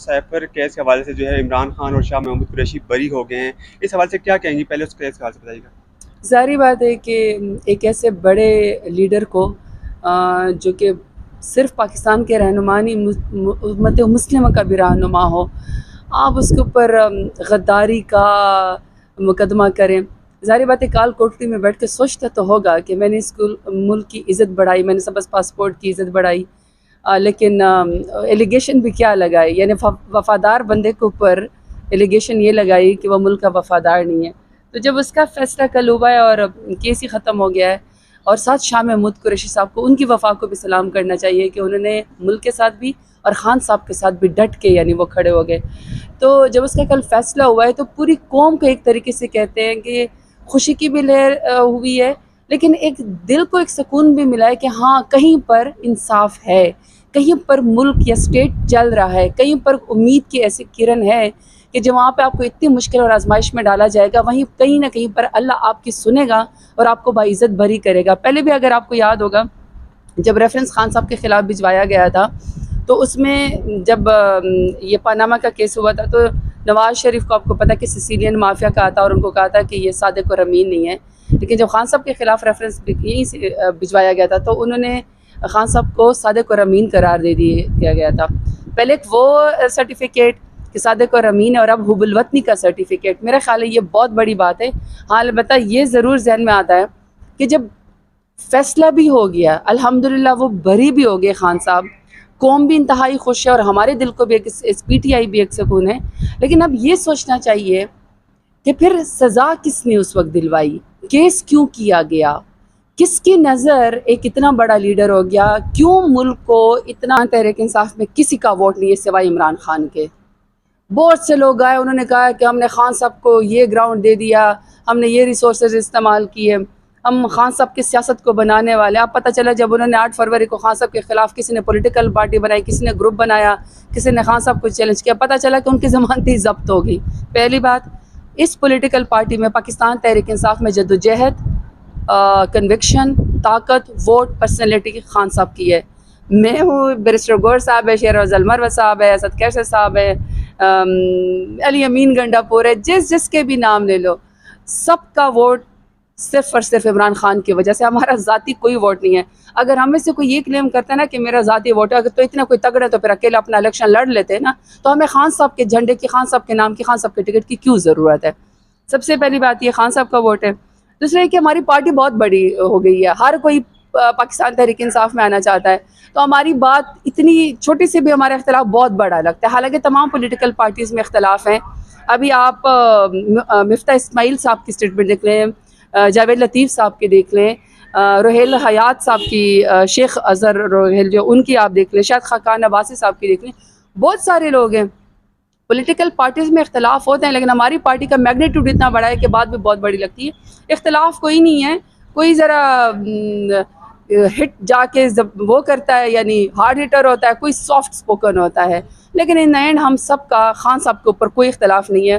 Cipher case کے حوالے سے جو ہے عمران خان اور شاہ محمود قریشی بری ہو گئے ہیں، اس حوالے سے کیا کہیں گی؟ پہلے اس کیس کے حوالے سے بتائیے گا۔ ظاہری بات ہے کہ ایک ایسے بڑے لیڈر کو جو کہ صرف پاکستان کے رہنما نہیں، امت مسلمہ کا بھی رہنما ہو، آپ اس کے اوپر غداری کا مقدمہ کریں۔ ظاہری بات ہے کال کوٹری میں بیٹھ کے سوچتا تو ہوگا کہ میں نے اس ملک کی عزت بڑھائی، میں نے سبز پاسپورٹ کی عزت بڑھائی، لیکن ایلیگیشن بھی کیا لگائی، یعنی وفادار بندے کے اوپر ایلیگیشن یہ لگائی کہ وہ ملک کا وفادار نہیں ہے۔ تو جب اس کا فیصلہ کل ہوا ہے اور کیس ہی ختم ہو گیا ہے، اور ساتھ شاہ محمود قریشی صاحب کو، ان کی وفا کو بھی سلام کرنا چاہیے کہ انہوں نے ملک کے ساتھ بھی اور خان صاحب کے ساتھ بھی ڈٹ کے یعنی وہ کھڑے ہو گئے۔ تو جب اس کا کل فیصلہ ہوا ہے تو پوری قوم کو ایک طریقے سے کہتے ہیں کہ خوشی کی بھی لہر ہوئی ہے، لیکن ایک دل کو ایک سکون بھی ملا ہے کہ ہاں کہیں پر انصاف ہے، کہیں پر ملک یا اسٹیٹ چل رہا ہے، کہیں پر امید کی ایسی کرن ہے کہ جو وہاں پہ آپ کو اتنی مشکل اور آزمائش میں ڈالا جائے گا، وہیں کہیں نہ کہیں پر اللہ آپ کی سنے گا اور آپ کو باعزت بری کرے گا۔ پہلے بھی اگر آپ کو یاد ہوگا جب ریفرنس خان صاحب کے خلاف بھجوایا گیا تھا تو اس میں جب یہ پاناما کا کیس ہوا تھا تو نواز شریف کو آپ کو پتا کہ سیسیلین مافیا کا آتا اور ان کو کہا تھا کہ یہ صادق اور امین نہیں ہے، لیکن جب خان صاحب کے خلاف ریفرنس یہیں سے بھجوایا گیا تھا تو انہوں نے خان صاحب کو صادق اور امین قرار دیا گیا تھا۔ پہلے ایک وہ سرٹیفکیٹ کہ صادق اور امین ہے، اور اب حب الوطنی کا سرٹیفکیٹ۔ میرا خیال ہے یہ بہت بڑی بات ہے۔ ہاں البتہ یہ ضرور ذہن میں آتا ہے کہ جب فیصلہ بھی ہو گیا، الحمدللہ وہ بری بھی ہو گئے خان صاحب، قوم بھی انتہائی خوش ہے اور ہمارے دل کو بھی ایک پی ٹی آئی بھی ایک سکون ہے، لیکن اب یہ سوچنا چاہیے کہ پھر سزا کس نے اس وقت دلوائی، کیس کیوں کیا گیا، کس کی نظر ایک اتنا بڑا لیڈر ہو گیا، کیوں ملک کو اتنا تحریک انصاف میں کسی کا ووٹ نہیں ہے سوائے عمران خان کے۔ بہت سے لوگ آئے، انہوں نے کہا کہ ہم نے خان صاحب کو یہ گراؤنڈ دے دیا، ہم نے یہ ریسورسز استعمال کیے، ہم خان صاحب کی سیاست کو بنانے والے۔ اب پتہ چلا جب انہوں نے 8 فروری کو خان صاحب کے خلاف کسی نے پولیٹیکل پارٹی بنائی، کسی نے گروپ بنایا، کسی نے خان صاحب کو چیلنج کیا، پتہ چلا کہ ان کی ضمانتیں ضبط ہو گئی۔ پہلی بات، اس پولیٹیکل پارٹی میں پاکستان تحریک انصاف میں جدوجہد، کنوکشن، طاقت، ووٹ، پرسنالٹی کی خان صاحب کی ہے۔ میں ہوں، بیرسٹر گور صاحب ہے، شیروز المروہ صاحب ہے، اسد کیسر صاحب ہے، علی امین گنڈا پور ہے، جس کے بھی نام لے لو، سب کا ووٹ صرف اور صرف عمران خان کی وجہ سے۔ ہمارا ذاتی کوئی ووٹ نہیں ہے۔ اگر ہم میں سے کوئی یہ کلیم کرتا ہے نا کہ میرا ذاتی ووٹ ہے، اگر تو اتنا کوئی تگڑا تو پھر اکیلا اپنا الیکشن لڑ لیتے ہیں نا، تو ہمیں خان صاحب کے جھنڈے کی، خان صاحب کے نام کی، خان صاحب کے ٹکٹ کی کیوں ضرورت ہے؟ سب سے پہلی بات یہ خان صاحب کا ووٹ ہے۔ دوسرے کہ ہماری پارٹی بہت بڑی ہو گئی ہے، ہر کوئی پاکستان تحریک انصاف میں آنا چاہتا ہے، تو ہماری بات اتنی چھوٹی سی بھی ہمارا اختلاف بہت بڑا لگتا ہے، حالانکہ تمام پولیٹیکل پارٹیز میں اختلاف ہیں۔ ابھی آپ مفتاح اسماعیل صاحب کی اسٹیٹمنٹ دیکھ لیں، جاوید لطیف صاحب کے دیکھ لیں، روہیل حیات صاحب کی، شیخ اظہر روہیل جو ان کی آپ دیکھ لیں، شاید خاقان عباسی صاحب کی دیکھ لیں، بہت سارے لوگ ہیں۔ پولیٹیکل پارٹیز میں اختلاف ہوتے ہیں، لیکن ہماری پارٹی کا میگنیٹیوڈ اتنا بڑا ہے کہ بات بھی بہت بڑی لگتی ہے۔ اختلاف کوئی نہیں ہے، کوئی ذرا ہٹ جا کے وہ کرتا ہے، یعنی ہارڈ ہٹر ہوتا ہے، کوئی سافٹ سپوکن ہوتا ہے، لیکن ان اینڈ ہم سب کا خان صاحب کے اوپر کوئی اختلاف نہیں ہے۔